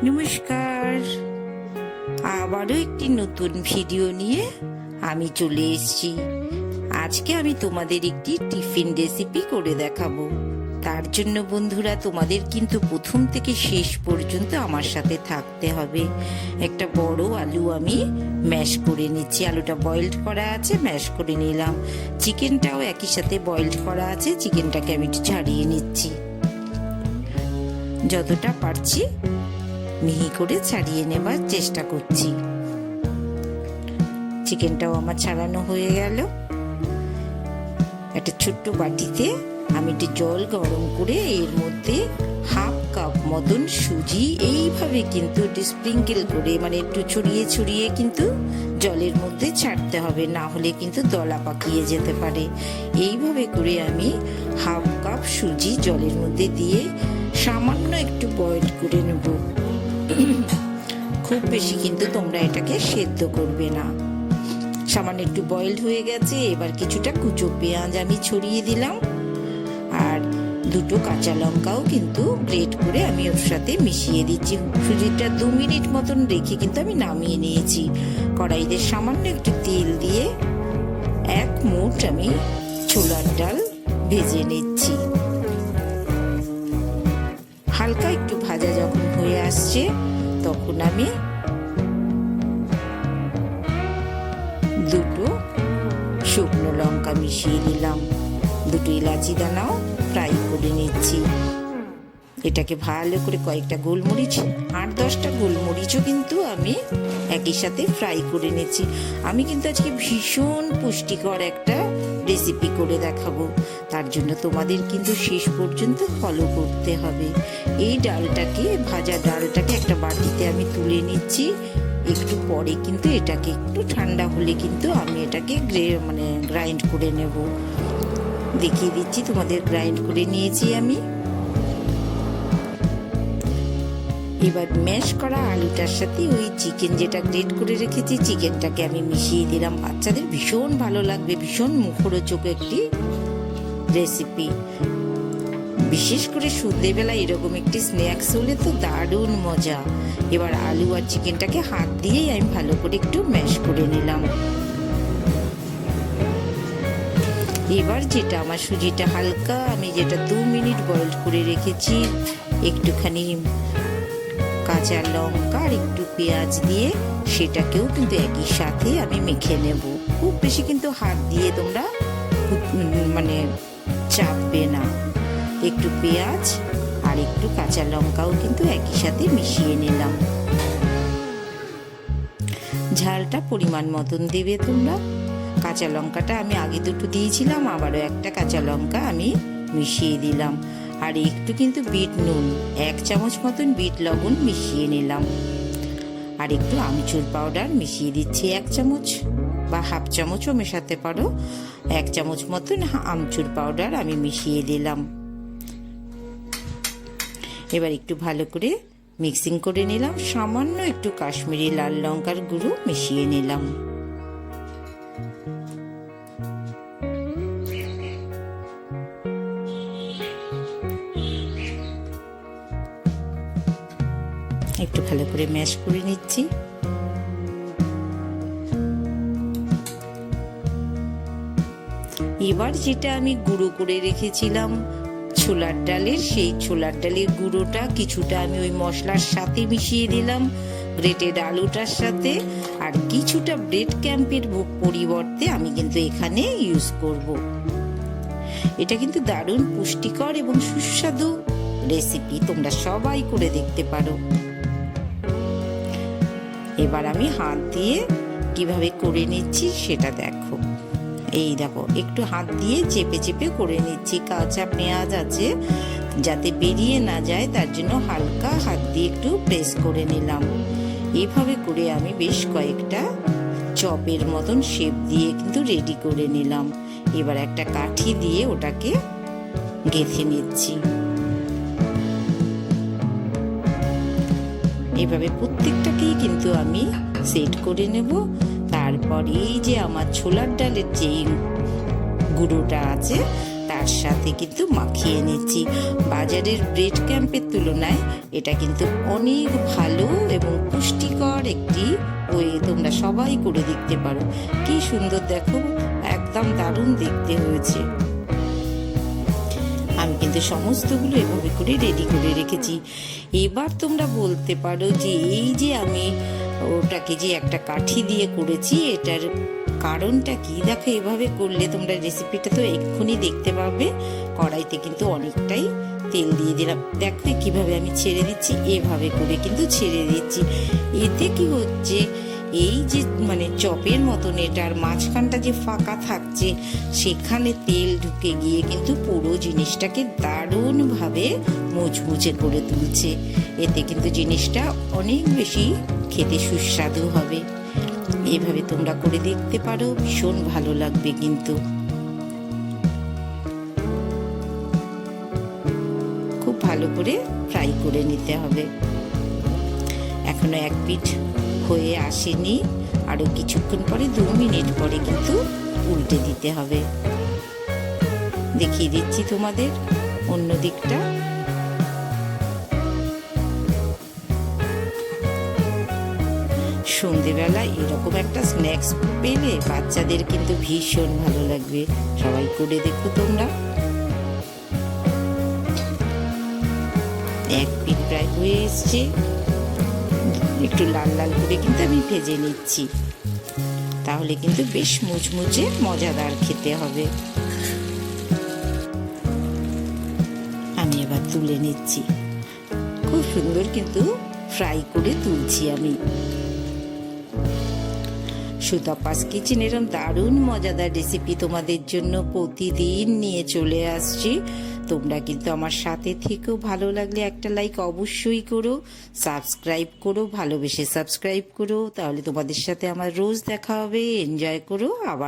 নমস্কার, আবারও একটি নতুন ভিডিও নিয়ে আমি চলে এসেছি। আজকে আমি তোমাদের একটি টিফিন রেসিপি করে দেখাবো। তার জন্য বন্ধুরা তোমাদের কিন্তু প্রথম থেকে শেষ পর্যন্ত আমার সাথে থাকতে হবে। একটা বড় আলু আমি ম্যাশ করে নিচ্ছি। আলুটা বয়েলড করা আছে, ম্যাশ করে নিলাম। চিকেনটাও একই সাথে বয়েলড করা আছে, চিকেনটাকে আমি একটু ছাড়িয়ে নিচ্ছি। যতটা পারছি মিহি করে ছাড়িয়ে নেবার চেষ্টা করছি। চিকেনটাও আমার ছাড়ানো হয়ে গেল। একটা ছোট্ট বাটিতে আমি একটু জল গরম করে এর মধ্যে হাফ কাপ মতন সুজি এইভাবে কিন্তু একটু স্প্রিঙ্কেল করে, মানে একটু ছড়িয়ে ছড়িয়ে কিন্তু জলের মধ্যে ছাড়তে হবে, না হলে কিন্তু দলা পাকিয়ে যেতে পারে। এইভাবে করে আমি হাফ কাপ সুজি জলের মধ্যে দিয়ে সামান্য একটু বয়েল করে নেব। খুব বেশি কিন্তু তোমরা এটাকে সেদ্ধ করবে না। সামান্য একটু বয়েলড হয়ে গেছে। এবার কিছুটা কুচো পেঁয়াজ আমি ছড়িয়ে দিলাম, আর দুটো কাঁচা লঙ্কাও কিন্তু গ্রেট করে আমি ওর সাথে মিশিয়ে দিচ্ছি। সুজিটা 2 মিনিট মতন রেখে কিন্তু আমি নামিয়ে নিয়েছি। কড়াইতে সামান্য একটু তেল দিয়ে 1 মুঠ আমি ছোলার ডাল ভেজে নিচ্ছি। হালকা একটু ভাজা যখন হয়ে আসছে তখন আমি দুটো শুকনো লঙ্কা মিশিয়ে দিলাম। দুটো এলাচি দানাও ফ্রাই করে নিচ্ছি। এটাকে ভালো করে কয়েকটা গোলমরিচ, 8-10টা গোলমরিচও কিন্তু আমি একই সাথে ফ্রাই করে নিচ্ছি। আমি কিন্তু আজকে ভীষণ পুষ্টিকর একটা রেসিপি করে দেখাবো, তার জন্য তোমাদের কিন্তু শেষ পর্যন্ত ফলো করতে হবে। এই ডালটাকে, ভাজা ডালটাকে একটা বাটিতে আমি তুলে নিচ্ছি। একটু পরে কিন্তু এটাকে একটু ঠান্ডা হলে কিন্তু আমি এটাকে গ্রাইন্ড করে নেব। দেখিয়ে দিচ্ছি তোমাদের, গ্রাইন্ড করে নিয়েছি আমি। এবার ম্যাশ করা আলুটার সাথে ওই চিকেন যেটা গ্রেট করে রেখেছি, চিকেনটাকে আমি মিশিয়ে দিলাম। বাচ্চাদের ভীষণ ভালো লাগবে, ভীষণ মুখরোচক একটি রেসিপি। বিশেষ করে সন্ধ্যেবেলা এরকম একটি স্ন্যাক্স হলে তো দারুণ মজা। এবার আলু আর চিকেনটাকে হাত দিয়েই আমি ভালো করে একটু ম্যাশ করে নিলাম। এবার যেটা আমার সুজিটা হালকা, আমি যেটা 2 মিনিট বয়েল করে রেখেছি, একটুখানি কাঁচা লঙ্কা আর একটু পেঁয়াজ দিয়ে সেটাকেও কিন্তু একই সাথে আমি মেখে নেব। খুব বেশি কিন্তু হাত দিয়ে তোমরা চাপবে না। একটু পেঁয়াজ আর একটু কাঁচা লঙ্কাও কিন্তু একই সাথে মিশিয়ে নিলাম। ঝালটা পরিমাণ মতন দেবে তোমরা। কাঁচা লঙ্কাটা আমি আগে দুটো দিয়েছিলাম, আবারও একটা কাঁচা লঙ্কা আমি মিশিয়ে দিলাম। আর একটু কিন্তু বিট নুন, 1 চামচ মতন বিট লবণ মিশিয়ে নিলাম। আর একটু আমচুর পাউডার মিশিয়ে দিচ্ছি 1 চামচ, বা হাফ চামচও মেশাতে পারো। 1 চামচ মতন আমচুর পাউডার আমি মিশিয়ে দিলাম। এবার একটু ভালো করে মিক্সিং করে নিলাম। সামান্য একটু কাশ্মীরি লাল লঙ্কার গুঁড়ো মিশিয়ে নিলাম। একটু ভালো করে ম্যাশ করে নিচ্ছি। এবার যেটা আমি গুঁড়ো করে রেখেছিলাম ছোলার ডালের, সেই ছোলার ডালের গুঁড়োটা কিছুটা আমি ওই মশলার সাথে মিশিয়ে দিলাম, গ্রেটেড আলুটার সাথে। আর কিছুটা ব্রেড ক্যাম্পের পরিবর্তে আমি কিন্তু এখানে ইউজ করব। এটা কিন্তু দারুণ পুষ্টিকর এবং সুস্বাদু রেসিপি, তোমরা সবাই করে দেখতে পারো। এবার আমি হাত দিয়ে কিভাবে করে নিচ্ছি সেটা দেখো। এই দেখো, একটু হাত দিয়ে চেপে চেপে করে নিচ্ছি। কাঁচা পেঁয়াজ আছে, যাতে বেরিয়ে না যায় তার জন্য হালকা হাত দিয়ে একটু প্রেস করে নিলাম। এইভাবে করে আমি বেশ কয়েকটা চপের মতন শেপ দিয়ে কিন্তু রেডি করে নিলাম। এবার একটা কাঠি দিয়ে ওটাকে গেঁথে নিচ্ছি। এভাবে প্রত্যেকটাকেই কিন্তু আমি সেট করে নেব। তারপর এই যে আমার ছোলার ডালের যে গুঁড়োটা আছে তার তার সাথে কিন্তু মাখিয়ে নিচ্ছি। বাজারের ব্রেড ক্যাম্পের তুলনায় এটা কিন্তু অনেক ভালো এবং পুষ্টিকর একটি ওয়ে। তোমরা সবাই করে দেখতে পারো। কি সুন্দর দেখো, একদম দারুণ দেখতে হয়েছে। আমি কিন্তু সমস্তগুলো এভাবে করে রেডি করে রেখেছি। এবার তোমরা বলতে পারো যে এই যে আমি ওটাকে যে একটা কাঠি দিয়ে করেছি, এটার কারণটা কি? দেখো, এভাবে করলে তোমরা রেসিপিটা তো এক্ষুনি দেখতে পাবে। কড়াইতে কিন্তু অনেকটাই তেল দিয়ে দিলাম। দেখো কিভাবে আমি ছেড়ে দিচ্ছি, এভাবে করে কিন্তু ছেড়ে দিচ্ছি। এতে কি হচ্ছে, এই যে মানে চপের মতন এটার মাঝখানটা যে ফাঁকা থাকছে, সেখানে তেল ঢুকে গিয়ে কিন্তু পুরো জিনিসটাকে দারুণভাবে মুচমুচে করে তুলছে। এতে কিন্তু জিনিসটা অনেক বেশি খেতে সুস্বাদু হবে। এভাবে তোমরা করে দেখতে পারো, ভীষণ ভালো লাগবে কিন্তু। খুব ভালো করে ফ্রাই করে নিতে হবে। এখনো এক পিঠ হয়ে আসেনি, আরো কিছুক্ষণ পরে 2 মিনিট পরে কিন্তু উল্টে দিতে হবে। দেখিয়ে দিচ্ছি তোমাদের অন্য দিকটা। সন্ধেবেলায় এরকম একটা স্ন্যাক্স পেলে বাচ্চাদের কিন্তু ভীষণ ভালো লাগবে। সবাই করে দেখো তোমরা। এক পিঠ প্রায় হয়ে এসছে, একটু লাল লাল করে কিন্তু আমি ভেজে নিচ্ছি, তাহলে কিন্তু বেশ মুচমুচে মজাদার খেতে হবে। আমি এবার তুলে নিচ্ছি। খুব সুন্দর কিন্তু ফ্রাই করে তুলছি আমি। সুতপাস কিচেন এরকম দারুণ মজাদার রেসিপি তোমাদের জন্য প্রতিদিন নিয়ে চলে আসছি। তোমরা কিন্তু আমার সাথে থেকেও, ভালো লাগলে একটা লাইক অবশ্যই করো, সাবস্ক্রাইব করো, ভালোবেসে সাবস্ক্রাইব করো, তাহলে তোমাদের সাথে আমার রোজ দেখা হবে। এনজয় করো। আবার